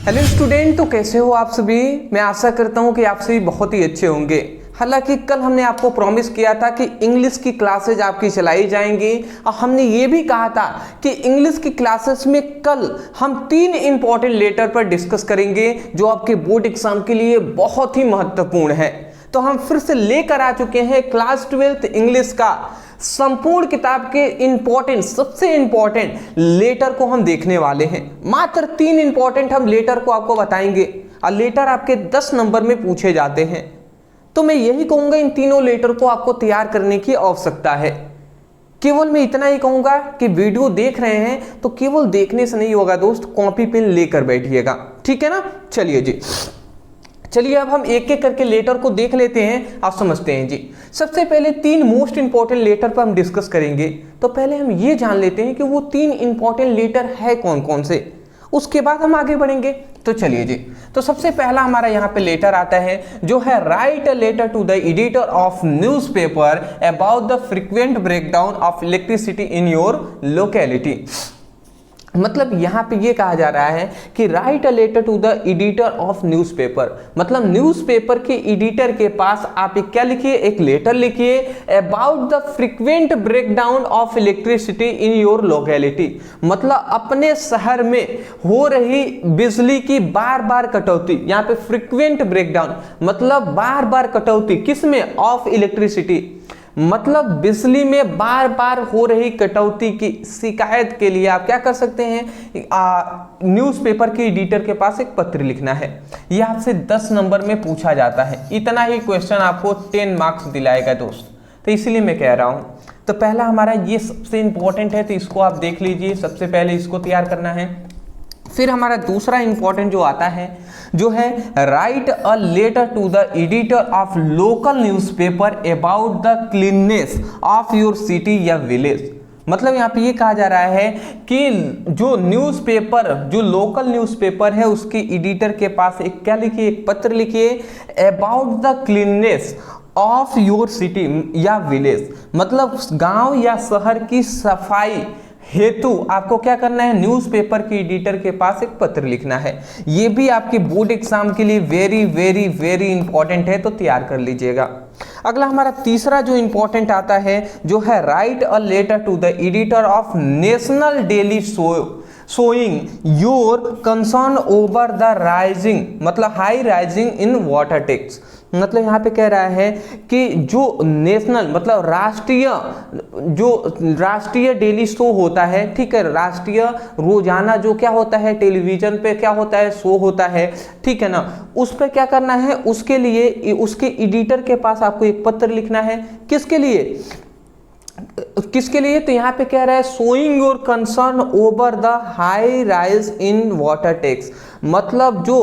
Hello student, तो कैसे हो आप सभी। मैं आशा करता हूं कि आप सभी बहुत ही अच्छे होंगे। हालांकि कल हमने आपको प्रॉमिस किया था कि इंग्लिश की क्लासेज आपकी चलाई जाएंगी और हमने ये भी कहा था कि इंग्लिश की क्लासेस में कल हम 3 इंपॉर्टेंट लेटर पर डिस्कस करेंगे जो आपके बोर्ड एग्जाम के लिए बहुत ही महत्वपूर्ण है। तो हम फिर से लेकर आ चुके हैं क्लास 12th इंग्लिश का संपूर्ण किताब के इंपॉर्टेंट, सबसे इंपॉर्टेंट लेटर को हम देखने वाले हैं। मात्र 3 इंपॉर्टेंट हम लेटर को आपको बताएंगे और लेटर आपके 10 नंबर में पूछे जाते हैं। तो मैं यही कहूंगा, इन तीनों लेटर को आपको तैयार करने की आवश्यकता है। केवल मैं इतना ही कहूंगा कि वीडियो देख रहे हैं तो केवल देखने से नहीं होगा दोस्त, कॉपी पेन लेकर बैठिएगा, ठीक है ना। चलिए जी, चलिए अब हम एक एक करके लेटर को देख लेते हैं और समझते हैं जी। सबसे पहले 3 मोस्ट इंपॉर्टेंट लेटर पर हम डिस्कस करेंगे। तो पहले हम ये जान लेते हैं कि वो 3 इंपॉर्टेंट लेटर है कौन कौन से, उसके बाद हम आगे बढ़ेंगे। तो चलिए जी, तो सबसे पहला हमारा यहाँ पे लेटर आता है जो है write a letter to the editor of newspaper about the frequent breakdown of electricity in your locality. मतलब यहाँ पे ये कहा जा रहा है कि write a letter to the editor of newspaper, मतलब न्यूज़पेपर के एडिटर के पास आप एक क्या लिखिए, एक लेटर लिखिए about the frequent breakdown of electricity in your locality. मतलब अपने शहर में हो रही बिजली की बार बार कटौती, यहाँ पे फ्रीक्वेंट ब्रेकडाउन मतलब बार बार कटौती, किसमें, ऑफ इलेक्ट्रिसिटी, मतलब बिजली में बार बार हो रही कटौती की शिकायत के लिए आप क्या कर सकते हैं, न्यूज़पेपर के एडिटर के पास एक पत्र लिखना है। यह आपसे 10 नंबर में पूछा जाता है। इतना ही क्वेश्चन आपको 10 मार्क्स दिलाएगा दोस्त, तो इसीलिए मैं कह रहा हूँ। तो पहला हमारा ये सबसे इंपॉर्टेंट है, तो इसको आप देख लीजिए, सबसे पहले इसको तैयार करना है। फिर हमारा दूसरा इंपॉर्टेंट जो आता है जो है write a letter to the editor of local newspaper about the cleanness of your city या विलेज। मतलब यहाँ पे ये कहा जा रहा है कि जो न्यूज़पेपर, जो लोकल न्यूज़पेपर है उसके एडिटर के पास एक क्या लिखिए, एक पत्र लिखिए about the cleanness of your city या विलेज। मतलब गांव या शहर की सफाई हेतु आपको क्या करना है, न्यूज़पेपर के एडिटर के पास एक पत्र लिखना है। ये भी आपके बोर्ड एग्जाम के लिए वेरी वेरी वेरी इंपॉर्टेंट है, तो तैयार कर लीजिएगा। अगला हमारा तीसरा जो इंपॉर्टेंट आता है जो है write a letter to the editor of national daily showing your concern over the rising, मतलब high rising in water tax. मतलब यहाँ पे कह रहा है कि जो नेशनल मतलब राष्ट्रीय, जो राष्ट्रीय डेली शो होता है, ठीक है, राष्ट्रीय रोजाना जो क्या होता है, टेलीविजन पे क्या होता है, शो होता है, ठीक है ना, उस पर क्या करना है, उसके लिए उसके एडिटर के पास आपको एक पत्र लिखना है। किसके लिए, किसके लिए, तो यहाँ पे कह रहा है showing your concern over the high rise in water tax. मतलब जो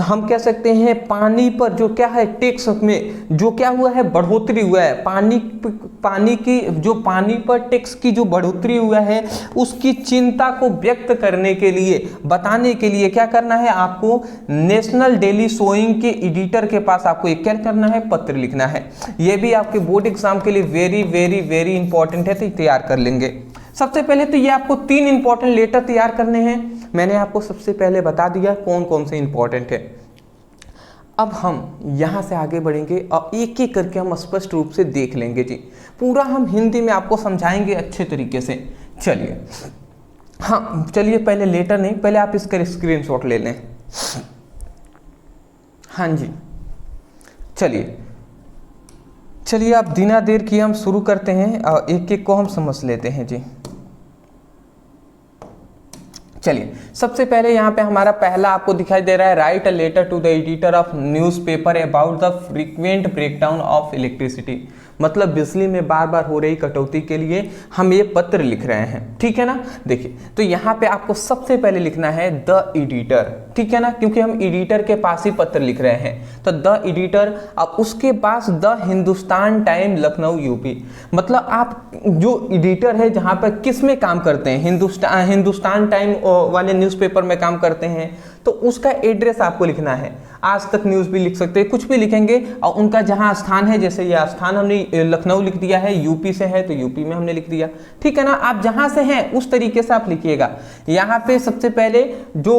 हम कह सकते हैं पानी पर जो क्या है, टैक्स में जो क्या हुआ है, बढ़ोतरी हुआ है, पानी की जो पानी पर टैक्स की जो बढ़ोतरी हुआ है उसकी चिंता को व्यक्त करने के लिए, बताने के लिए क्या करना है, आपको नेशनल डेली शोइंग के एडिटर के पास आपको एक क्या करना है, पत्र लिखना है। यह भी आपके बोर्ड एग्जाम के लिए वेरी वेरी वेरी इंपॉर्टेंट है, तो तैयार कर लेंगे। सबसे पहले तो ये आपको 3 इंपॉर्टेंट लेटर तैयार करने हैं। मैंने आपको सबसे पहले बता दिया कौन कौन से इंपॉर्टेंट है। अब हम यहाँ से आगे बढ़ेंगे और एक एक करके हम स्पष्ट रूप से देख लेंगे जी। पूरा हम हिंदी में आपको समझाएंगे अच्छे तरीके से। चलिए, हाँ चलिए, पहले लेटर नहीं, पहले आप इसका स्क्रीनशॉट ले लें। हाँ जी, चलिए चलिए, आप बिना देर किए हम शुरू करते हैं और एक एक को हम समझ लेते हैं जी। चलिए, सबसे पहले यहाँ पे हमारा पहला आपको दिखाई दे रहा है write a letter to the editor of newspaper about the frequent breakdown of electricity. मतलब बिजली में बार बार हो रही कटौती के लिए हम ये पत्र लिख रहे हैं, ठीक है ना। देखिए, तो यहाँ पे आपको सबसे पहले लिखना है द एडिटर, ठीक है ना, क्योंकि हम एडिटर के पास ही पत्र लिख रहे हैं। तो द एडिटर, अब उसके पास the Hindustan Time Lucknow UP. मतलब आप जो एडिटर है जहाँ पर किस में काम करते हैं, हिंदुस्तान टाइम वाले न्यूज़पेपर में काम करते हैं, तो उसका एड्रेस आपको लिखना है। आज तक न्यूज़ भी लिख सकते हैं, कुछ भी लिखेंगे, और उनका जहां स्थान है, जैसे यह स्थान हमने लखनऊ लिख दिया है, यूपी से है तो यूपी में हमने लिख दिया, ठीक है ना। आप जहां से हैं उस तरीके से आप लिखिएगा। यहाँ पे सबसे पहले जो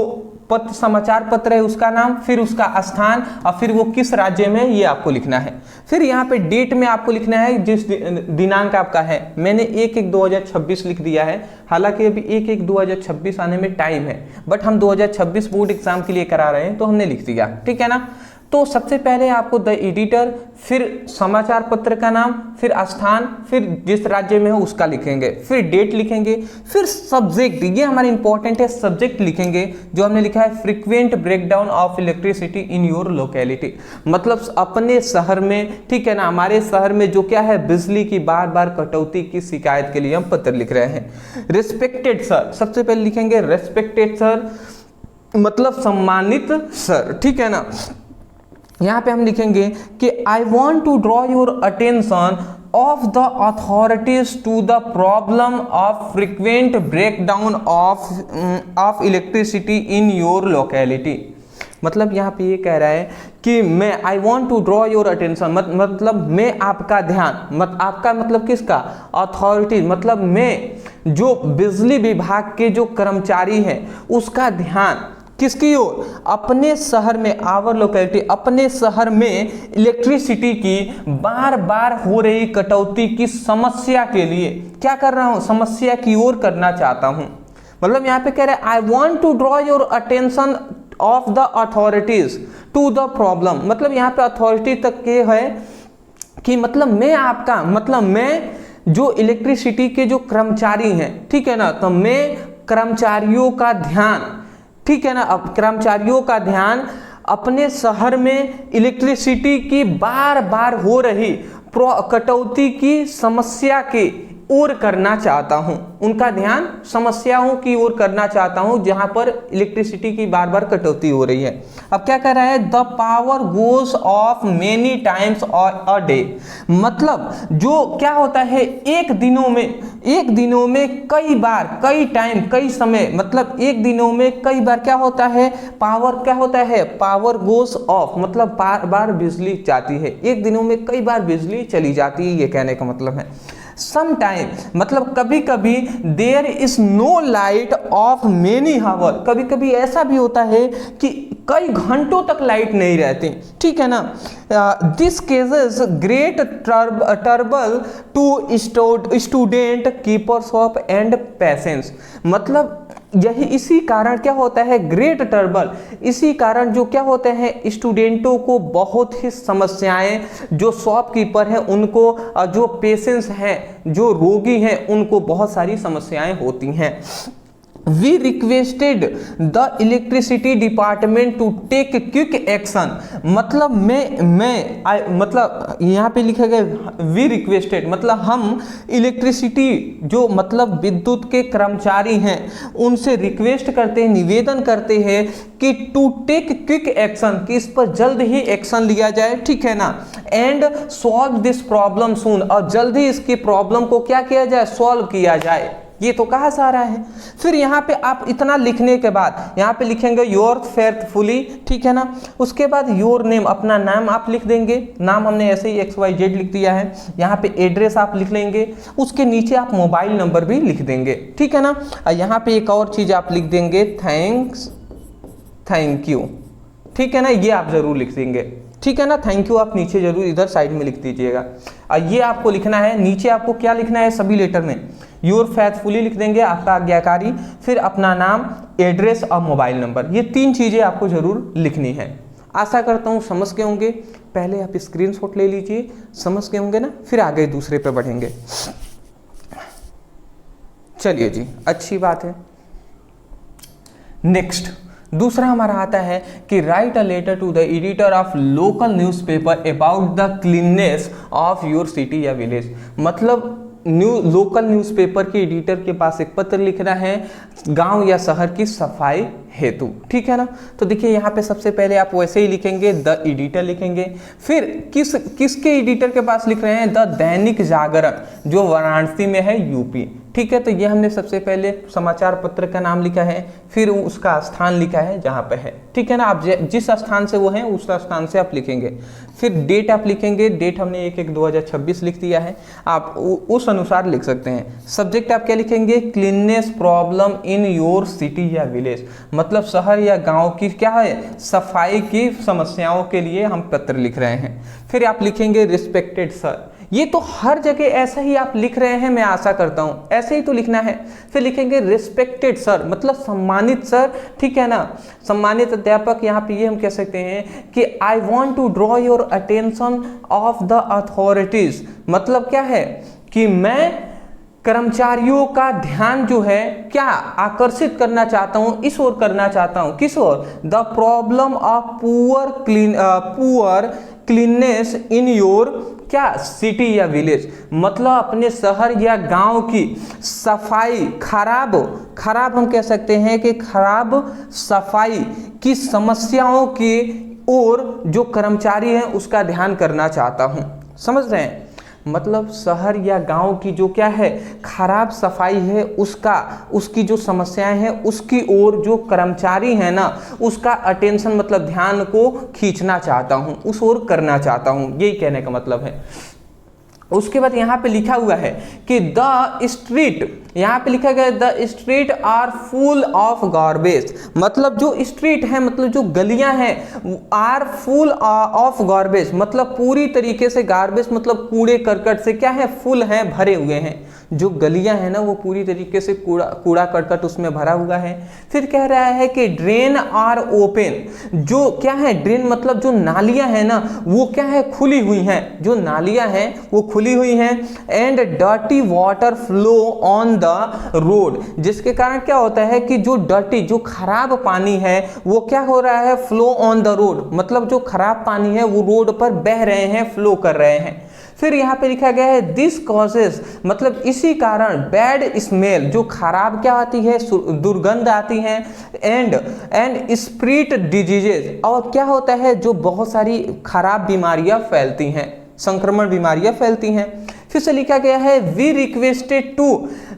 पत्र समाचार पत्र है उसका नाम, फिर उसका स्थान और फिर वो किस राज्य में, ये आपको लिखना है। फिर यहाँ पे डेट में आपको लिखना है जिस दिनांक आपका है। मैंने 1/1/2026 लिख दिया है, हालांकि अभी 1/1/2026 आने में टाइम है, बट हम 2026 बोर्ड एग्जाम के लिए करा रहे हैं तो हमने लिख दिया, ठीक है ना। तो सबसे पहले आपको द एडिटर, फिर समाचार पत्र का नाम, फिर स्थान, फिर जिस राज्य में हो उसका लिखेंगे, फिर डेट लिखेंगे, फिर सब्जेक्ट, ये हमारा इंपॉर्टेंट है, सब्जेक्ट लिखेंगे जो हमने लिखा है frequent breakdown of electricity in your locality, मतलब अपने शहर में, ठीक है ना, हमारे शहर में जो क्या है बिजली की बार बार कटौती की शिकायत के लिए हम पत्र लिख रहे हैं। रिस्पेक्टेड सर, सबसे पहले लिखेंगे रेस्पेक्टेड सर, मतलब सम्मानित सर, ठीक है ना। यहाँ पे हम लिखेंगे कि I want to draw your attention of the authorities to the problem of frequent breakdown of electricity in your locality. मतलब यहाँ पे ये कह रहा है कि मैं I want to draw your attention, मतलब मैं आपका ध्यान, आपका मतलब किसका, अथॉरिटी, मतलब मैं जो बिजली विभाग के जो कर्मचारी हैं उसका ध्यान किसकी ओर, अपने शहर में, आवर लोकेलिटी, अपने शहर में इलेक्ट्रिसिटी की बार बार हो रही कटौती की समस्या के लिए क्या कर रहा हूं, समस्या की ओर करना चाहता हूं। मतलब यहां पे कह रहे हैं I want to draw your attention of the authorities to the problem, मतलब यहां पे अथॉरिटी तक के है कि मतलब मैं आपका, मतलब मैं जो इलेक्ट्रिसिटी के जो कर्मचारी हैं, ठीक है ना, तो मैं कर्मचारियों का ध्यान, ठीक है ना, अब कर्मचारियों का ध्यान अपने शहर में इलेक्ट्रिसिटी की बार बार हो रही कटौती की समस्या की ओर करना चाहता हूं, उनका ध्यान समस्याओं की ओर करना चाहता हूं जहां पर इलेक्ट्रिसिटी की बार बार कटौती हो रही है। अब क्या कर रहा है, the power goes off many times a day, मतलब जो क्या होता है एक दिनों में कई बार, कई टाइम, कई समय, मतलब एक दिनों में कई बार क्या होता है, पावर क्या होता है, पावर गोज ऑफ, मतलब बार बार बिजली जाती है, एक दिनों में कई बार बिजली चली जाती है, ये कहने का मतलब है। सम टाइम, मतलब कभी कभी there is no light of many hour, कभी कभी ऐसा भी होता है कि कई घंटों तक लाइट नहीं रहती, ठीक है ना। This causes great trouble to student, keepers of and patients, मतलब यही इसी कारण क्या होता है, ग्रेट ट्रबल, इसी कारण जो क्या होते हैं स्टूडेंटों को बहुत ही समस्याएं, जो शॉपकीपर हैं उनको, जो पेशेंट्स हैं, जो रोगी हैं उनको बहुत सारी समस्याएं होती हैं। We requested the electricity department to take quick action, मतलब मतलब यहाँ पे लिखा गया we requested, मतलब हम इलेक्ट्रिसिटी जो मतलब विद्युत के कर्मचारी हैं उनसे रिक्वेस्ट करते हैं, निवेदन करते हैं कि टू टेक क्विक एक्शन, कि इस पर जल्द ही एक्शन लिया जाए, ठीक है ना, एंड सॉल्व दिस प्रॉब्लम सून, और जल्द ही इसकी प्रॉब्लम को क्या किया जाए, सॉल्व किया जाए, ये तो कहा जा रहा है। फिर यहाँ पे आप इतना लिखने के बाद यहाँ पे लिखेंगे योर फेथफुली, ठीक है ना, उसके बाद योर नेम, अपना नाम आप लिख देंगे, नाम हमने ऐसे ही XYZ लिख दिया है, यहाँ पे एड्रेस आप लिख लेंगे, उसके नीचे आप मोबाइल नंबर भी लिख देंगे, ठीक है ना। यहाँ पे एक और चीज आप लिख देंगे, थैंक यू, ठीक है ना, ये आप जरूर लिख देंगे, ठीक है ना, थैंक यू आप नीचे जरूर इधर साइड में लिख दीजिएगा। ये आपको लिखना है, नीचे आपको क्या लिखना है, सभी लेटर में योर फेथफुली लिख देंगे, आपका आज्ञाकारी, फिर अपना नाम, एड्रेस और मोबाइल नंबर, ये 3 चीजें आपको जरूर लिखनी है। आशा करता हूँ समझ गए होंगे, पहले आप स्क्रीनशॉट ले लीजिए, समझ गए होंगे ना, फिर आगे दूसरे पे बढ़ेंगे। चलिए जी, अच्छी बात है। नेक्स्ट दूसरा हमारा आता है कि write a letter to the editor of local newspaper about the cleanness of your city या विलेज, मतलब लोकल न्यूज़पेपर के एडिटर के पास एक पत्र लिखना है गांव या शहर की सफाई हेतु, ठीक है ना। तो देखिए यहाँ पे सबसे पहले आप वैसे ही लिखेंगे द एडिटर लिखेंगे, फिर किसके एडिटर के पास लिख रहे हैं, द दैनिक जागरण जो वाराणसी में है यूपी, ठीक है। तो ये हमने सबसे पहले समाचार पत्र का नाम लिखा है, फिर उसका स्थान लिखा है जहाँ पे है, ठीक है ना। आप जिस स्थान से वो है उस स्थान से आप लिखेंगे, फिर डेट आप लिखेंगे, डेट हमने 1/1/2026 लिख दिया है, आप उस अनुसार लिख सकते हैं। सब्जेक्ट आप क्या लिखेंगे, cleanness problem in your city या विलेज, मतलब शहर या गांव की क्या है, सफाई की समस्याओं के लिए हम पत्र लिख रहे हैं। फिर आप लिखेंगे रिस्पेक्टेड सर। ये तो हर जगह ऐसा ही आप लिख रहे हैं, मैं आशा करता हूं ऐसे ही तो लिखना है। फिर लिखेंगे रिस्पेक्टेड सर, मतलब सम्मानित सर, ठीक है ना, सम्मानित अध्यापक। यहाँ पे ये हम कह सकते हैं कि I want to draw your attention of the authorities, मतलब क्या है कि मैं कर्मचारियों का ध्यान जो है क्या आकर्षित करना चाहता हूं, इस ओर करना चाहता हूं, किस ओर, the problem of poor cleanness in your क्या सिटी या विलेज, मतलब अपने शहर या गांव की सफाई, खराब हम कह सकते हैं कि खराब सफाई की समस्याओं की ओर जो कर्मचारी हैं उसका ध्यान करना चाहता हूं। समझ रहे हैं, मतलब शहर या गांव की जो क्या है खराब सफाई है उसकी जो समस्याएं हैं उसकी ओर जो कर्मचारी है ना उसका अटेंशन मतलब ध्यान को खींचना चाहता हूं, उस ओर करना चाहता हूं, यही कहने का मतलब है। उसके बाद यहाँ पे लिखा हुआ है कि द स्ट्रीट, यहाँ पे लिखा गया the street are full of garbage, मतलब जो स्ट्रीट है मतलब जो गलियां हैं आर फुल ऑफ गार्बेज, मतलब पूरी तरीके से गार्बेज मतलब कूड़े करकट से क्या है, फुल हैं, भरे हुए हैं। जो गलियां हैं ना वो पूरी तरीके से कूड़ा करकट उसमें भरा हुआ है। फिर कह रहा है कि ड्रेन आर ओपन, जो क्या है ड्रेन मतलब जो नालियां हैं ना वो क्या है खुली हुई हैं, जो नालियां हैं वो खुली हुई हैं। And dirty water flow on the road, जिसके कारण क्या होता है कि जो डर्टी जो खराब पानी है वो क्या हो रहा है, फ्लो ऑन द रोड, मतलब जो खराब पानी है वो रोड पर बह रहे हैं, फ्लो कर रहे हैं। फिर यहाँ पे लिखा गया है दिस कॉजेज, मतलब इसी कारण बैड स्मेल, जो खराब क्या आती है, दुर्गंध आती है। एंड स्प्रिट डिजीजेज, और क्या होता है जो बहुत सारी खराब बीमारियां फैलती हैं, संक्रमण बीमारियां फैलती हैं। फिर से लिखा गया है we requested to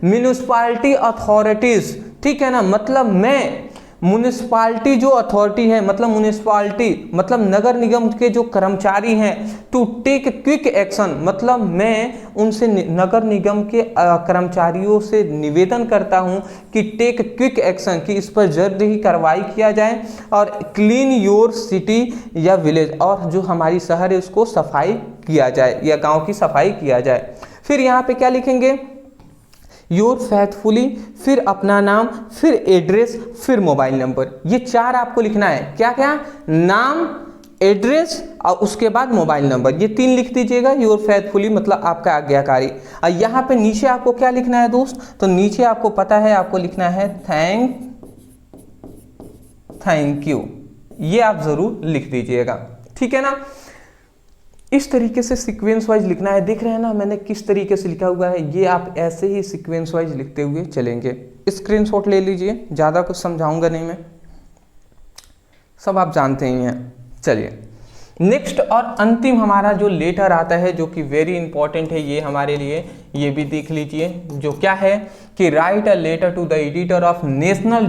municipality authorities, ठीक है ना, मतलब मैं म्यूनिसिपालिटी जो अथॉरिटी है मतलब म्यूनिसिपालिटी मतलब नगर निगम के जो कर्मचारी हैं टू टेक क्विक एक्शन, मतलब मैं उनसे नगर निगम के कर्मचारियों से निवेदन करता हूं कि टेक क्विक एक्शन, कि इस पर जल्द ही कार्रवाई किया जाए और क्लीन योर सिटी या विलेज, और जो हमारी शहर है उसको सफाई किया जाए या गांव की सफाई किया जाए। फिर यहाँ पे क्या लिखेंगे, योर फैथफुली, फिर अपना नाम, फिर एड्रेस, फिर मोबाइल नंबर, ये 4 आपको लिखना है। क्या क्या, नाम, एड्रेस और उसके बाद मोबाइल नंबर, ये 3 लिख दीजिएगा। योर फैथफुली मतलब आपका आज्ञाकारी। और यहाँ पे नीचे आपको क्या लिखना है दोस्त, तो नीचे आपको पता है आपको लिखना है थैंक यू, ये आप जरूर लिख दीजिएगा, ठीक है ना। इस तरीके से सीक्वेंस वाइज लिखना है। देख रहे हैं ना मैंने किस तरीके से लिखा हुआ है, ये आप ऐसे ही सीक्वेंस वाइज लिखते हुए चलेंगे। स्क्रीनशॉट ले लीजिए, ज़्यादा कुछ समझाऊंगा नहीं मैं, सब आप जानते ही हैं। चलिए नेक्स्ट और अंतिम हमारा जो लेटर आता है जो कि वेरी इंपॉर्टेंट है ये हमारे लिए, ये भी देख लीजिए। जो क्या है कि write a letter to the editor of national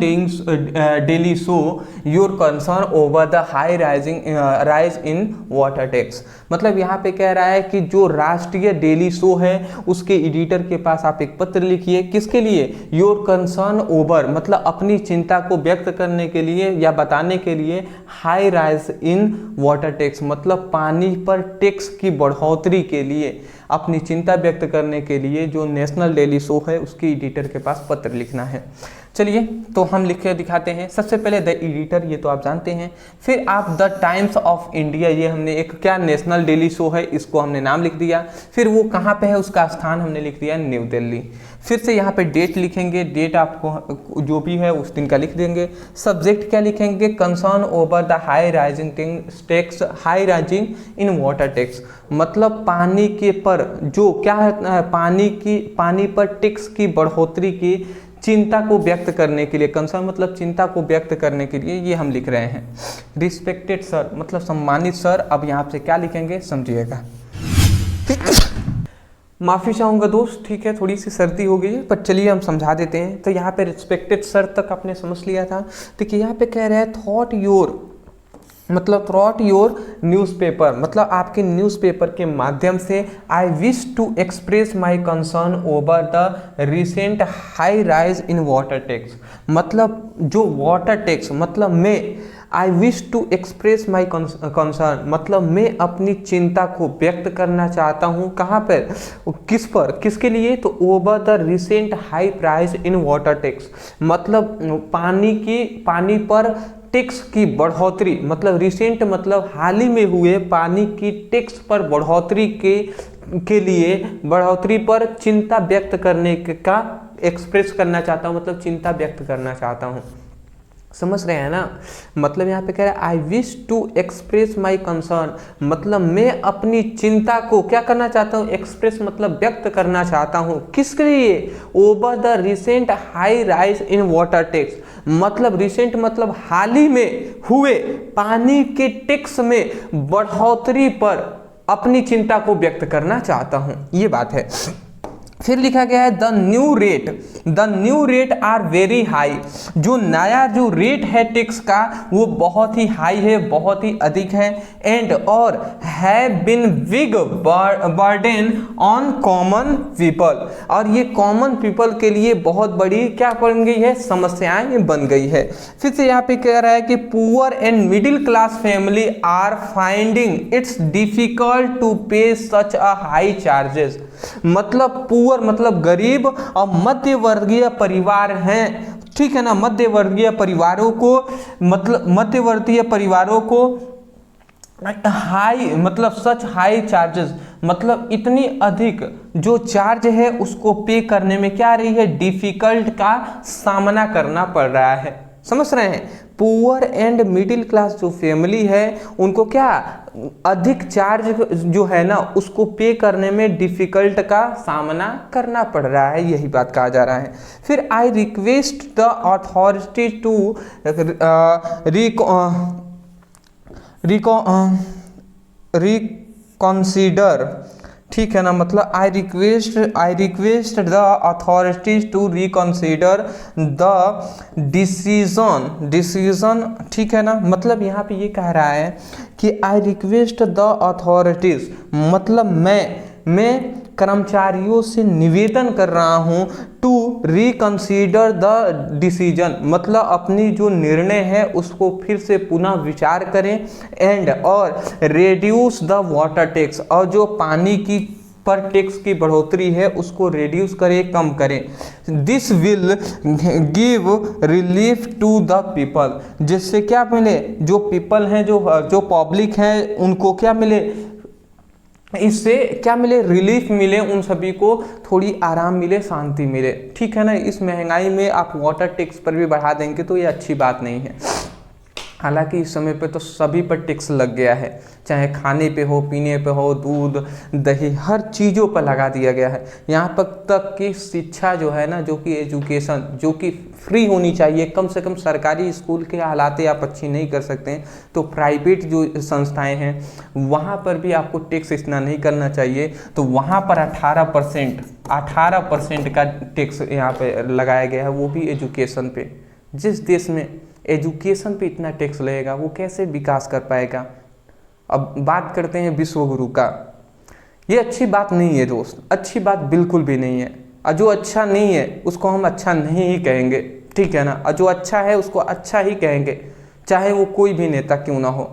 daily show your concern over the high rise in water tax, मतलब यहाँ पे कह रहा है कि जो राष्ट्रीय डेली शो है उसके एडिटर के पास आप एक पत्र लिखिए। किसके लिए, योर कंसर्न ओवर मतलब अपनी चिंता को व्यक्त करने के लिए या बताने के लिए, high rise in water tax मतलब पानी पर टैक्स की बढ़ोतरी के लिए अपनी चिंता व्यक्त करने के लिए जो नेशनल डेली शो है उसके एडिटर के पास पत्र लिखना है। चलिए तो हम लिख के दिखाते हैं। सबसे पहले द एडिटर, ये तो आप जानते हैं। फिर आप द टाइम्स ऑफ इंडिया, ये हमने एक क्या नेशनल डेली शो है इसको हमने नाम लिख दिया। फिर वो कहाँ पे है उसका स्थान हमने लिख दिया न्यू दिल्ली। फिर से यहाँ पे डेट लिखेंगे, डेट आपको जो भी है उस दिन का लिख देंगे। सब्जेक्ट क्या लिखेंगे, concern over the high rising tax, high rising in water tax मतलब पानी के पर जो क्या है पानी पर टैक्स की बढ़ोतरी की चिंता को व्यक्त करने के लिए, कंसर्न मतलब चिंता को व्यक्त करने के लिए ये हम लिख रहे हैं। रिस्पेक्टेड सर मतलब सम्मानित सर, अब यहाँ से क्या लिखेंगे समझिएगा। माफ़ी चाहूँगा दोस्त, ठीक है थोड़ी सी सर्दी हो गई है पर चलिए हम समझा देते हैं। तो यहाँ पे रिस्पेक्टेड सर तक आपने समझ लिया था। देखिए यहाँ पे कह रहा है थॉट योर मतलब थ्रू योर न्यूज़पेपर, मतलब आपके न्यूज़पेपर के माध्यम से I wish to express my concern over the recent high rise in water tax. मतलब जो वाटर टैक्स, मतलब मैं I wish to express my concern, मतलब मैं अपनी चिंता को व्यक्त करना चाहता हूँ। कहाँ पर, किस पर, किसके लिए, तो over the recent high price in water tax, मतलब पानी पर टैक्स की बढ़ोतरी, मतलब रिसेंट मतलब हाल ही में हुए पानी की टैक्स पर बढ़ोतरी के लिए बढ़ोतरी पर चिंता व्यक्त करने का एक्सप्रेस करना चाहता हूँ, मतलब चिंता व्यक्त करना चाहता हूँ। समझ रहे हैं ना, मतलब यहाँ पे कह रहा है I wish to express my concern, मतलब मैं अपनी चिंता को क्या करना चाहता हूँ, एक्सप्रेस मतलब व्यक्त करना चाहता हूँ। किसके लिए, over the recent high rise in water tax, मतलब रिसेंट मतलब हाल ही में हुए पानी के टैक्स में बढ़ोतरी पर अपनी चिंता को व्यक्त करना चाहता हूँ, ये बात है। फिर लिखा गया है the new rate are very high, जो नया जो रेट है टैक्स का वो बहुत ही हाई है, बहुत ही अधिक है। एंड और have been big burden on common people, और ये कॉमन पीपल के लिए बहुत बड़ी क्या बन गई है, समस्याएं बन गई है। फिर से यहाँ पे कह रहा है कि poor and middle class family are finding its difficult to pay such a high charges, मतलब पुअर मतलब गरीब और मध्य वर्गीय परिवार हैं, ठीक है ना, मध्य वर्गीय परिवारों को, मतलब मध्य वर्गीय परिवारों को हाई मतलब सच हाई चार्जेस, मतलब इतनी अधिक जो चार्ज है उसको पे करने में क्या रही है, डिफिकल्ट का सामना करना पड़ रहा है। समझ रहे हैं, पुअर एंड मिडिल क्लास जो फैमिली है उनको क्या अधिक चार्ज जो है ना उसको पे करने में डिफिकल्ट का सामना करना पड़ रहा है, यही बात कहा जा रहा है। फिर I request the authority to reconsider, ठीक है ना, मतलब I request the authorities to reconsider the decision, ठीक है ना, मतलब यहाँ पे ये कह रहा है कि आई रिक्वेस्ट द अथॉरिटीज, मतलब मैं कर्मचारियों से निवेदन कर रहा हूँ टू रिकंसीडर द डिसीजन, मतलब अपनी जो निर्णय है उसको फिर से पुनः विचार करें। एंड और रेड्यूस द वाटर टैक्स, और जो पानी की पर टैक्स की बढ़ोतरी है उसको रिड्यूस करें, कम करें। This will give relief to the people, जिससे क्या मिले, जो पीपल हैं जो पब्लिक हैं उनको क्या मिले, इससे क्या मिले, रिलीफ मिले, उन सभी को थोड़ी आराम मिले, शांति मिले, ठीक है ना। इस महंगाई में आप वाटर टैक्स पर भी बढ़ा देंगे तो ये अच्छी बात नहीं है। हालांकि इस समय पे तो सभी पर टैक्स लग गया है, चाहे खाने पे हो, पीने पे हो, दूध दही हर चीज़ों पर लगा दिया गया है। यहाँ पर तक कि शिक्षा जो है ना, जो कि एजुकेशन जो कि फ्री होनी चाहिए, कम से कम सरकारी स्कूल के हालातें आप अच्छी नहीं कर सकते हैं तो प्राइवेट जो संस्थाएं हैं वहाँ पर भी आपको टैक्स इतना नहीं करना चाहिए। तो वहाँ पर 18% का टैक्स यहाँ पे लगाया गया है, वो भी एजुकेशन पे। जिस देश में एजुकेशन पे इतना टैक्स लगेगा वो कैसे विकास कर पाएगा। अब बात करते हैं विश्व गुरु का, ये अच्छी बात नहीं है दोस्त, अच्छी बात बिल्कुल भी नहीं है। और जो अच्छा नहीं है उसको हम अच्छा नहीं ही कहेंगे, ठीक है ना, और जो अच्छा है उसको अच्छा ही कहेंगे, चाहे वो कोई भी नेता क्यों ना हो,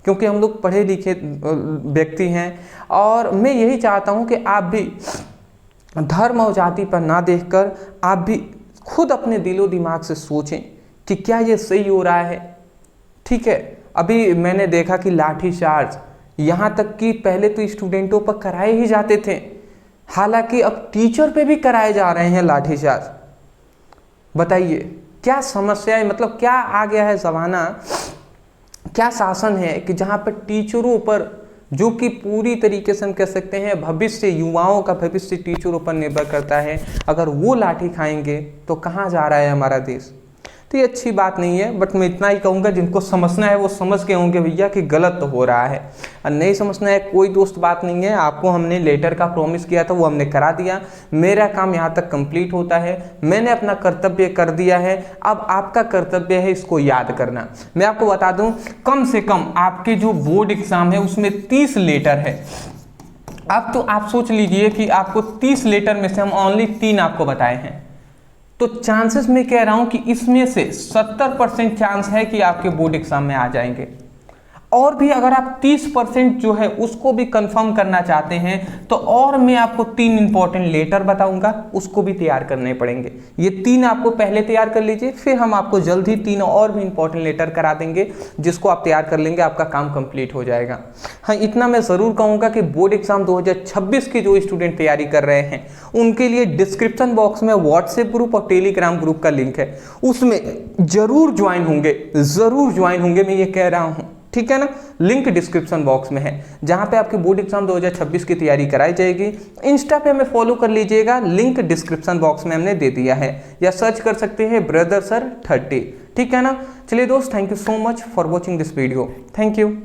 क्योंकि हम लोग पढ़े लिखे व्यक्ति हैं। और मैं यही चाहता हूँ कि आप भी धर्म और जाति पर ना देखकर आप भी खुद अपने दिलो दिमाग से सोचें कि क्या ये सही हो रहा है, ठीक है। अभी मैंने देखा कि लाठीचार्ज यहाँ तक कि पहले तो स्टूडेंटों पर कराए ही जाते थे, हालांकि अब टीचर पे भी कराए जा रहे हैं लाठीचार्ज। बताइए क्या समस्या है, मतलब क्या आ गया है ज़माना, क्या शासन है कि जहाँ पर टीचरों पर, जो कि पूरी तरीके से हम कह सकते हैं भविष्य, युवाओं का भविष्य टीचरों पर निर्भर करता है, अगर वो लाठी खाएंगे तो कहाँ जा रहा है हमारा देश। तो ये अच्छी बात नहीं है। बट मैं इतना ही कहूँगा, जिनको समझना है वो समझ के होंगे भैया कि गलत तो हो रहा है, और नहीं समझना है कोई दोस्त बात नहीं है। आपको हमने लेटर का प्रॉमिस किया था वो हमने करा दिया, मेरा काम यहाँ तक कंप्लीट होता है, मैंने अपना कर्तव्य कर दिया है। अब आपका कर्तव्य है इसको याद करना। मैं आपको बता दूं, कम से कम आपके जो बोर्ड एग्जाम है उसमें 30 लेटर है। अब तो आप सोच लीजिए कि आपको 30 लेटर में से हम ओनली 3 आपको बताए हैं, तो चांसेस मैं कह रहा हूं कि इसमें से 70% चांस है कि आपके बोर्ड एग्जाम में आ जाएंगे। और भी अगर आप 30% जो है उसको भी कंफर्म करना चाहते हैं तो और मैं आपको 3 इंपॉर्टेंट लेटर बताऊंगा, उसको भी तैयार करने पड़ेंगे। ये 3 आपको पहले तैयार कर लीजिए, फिर हम आपको जल्द ही 3 और भी इंपॉर्टेंट लेटर करा देंगे, जिसको आप तैयार कर लेंगे, आपका काम कंप्लीट हो जाएगा। हाँ, इतना मैं ज़रूर कहूँगा कि बोर्ड एग्जाम 2026 के जो स्टूडेंट तैयारी कर रहे हैं उनके लिए डिस्क्रिप्शन बॉक्स में व्हाट्सएप ग्रुप और टेलीग्राम ग्रुप का लिंक है, उसमें जरूर ज्वाइन होंगे, मैं ये कह रहा हूँ, ठीक है ना। लिंक डिस्क्रिप्शन बॉक्स में है, जहां पे आपकी बोर्ड एग्जाम 2026 की तैयारी कराई जाएगी। इंस्टा पे हमें फॉलो कर लीजिएगा, लिंक डिस्क्रिप्शन बॉक्स में हमने दे दिया है, या सर्च कर सकते हैं ब्रदर सर 30, ठीक है ना। चलिए दोस्त, thank you so much for watching this video, thank you.